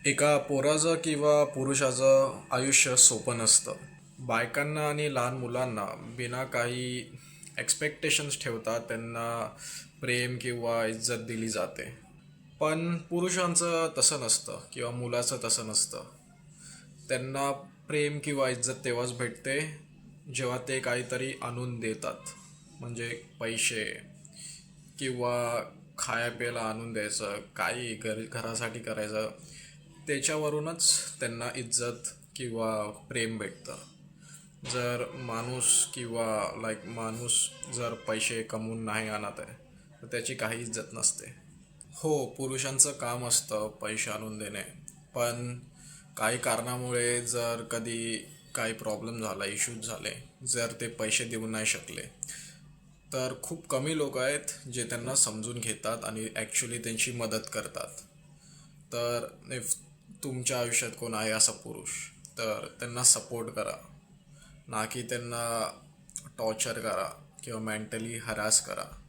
एका पोराचं किंवा पुरुषाचं आयुष्य सोपं नसतं. बायकांना आणि लहान मुलांना बिना काही एक्सपेक्टेशन्स ठेवता त्यांना प्रेम किंवा इज्जत दिली जाते. पण पुरुषांचं तसं नसतं किंवा मुलाचं तसं नसतं. त्यांना प्रेम किंवा इज्जत तेव्हाच भेटते जेव्हा ते काहीतरी आणून देतात. म्हणजे पैसे किंवा खाया प्यायला आणून द्यायचं, काही घरासाठी करायचं, त्याच्यावरूनच त्यांना इज्जत किंवा प्रेम भेटतं. जर माणूस किंवा माणूस जर पैसे कमवून नाही आणत आहे तर त्याची काही इज्जत नसते. हो, पुरुषांचं काम असतं पैसे आणून देणे. पण काही कारणामुळे जर कधी काही प्रॉब्लेम झाला, इश्यूज झाले, जर ते पैसे देऊ नाही शकले, तर खूप कमी लोक आहेत जे त्यांना समजून घेतात आणि ॲक्च्युली त्यांची मदत करतात. तर इफ तुमच्या आयुष्यात कोण आहे असा पुरुष, तर त्यांना सपोर्ट करा, ना की त्यांना टॉर्चर करा किंवा मेंटली हरास करा.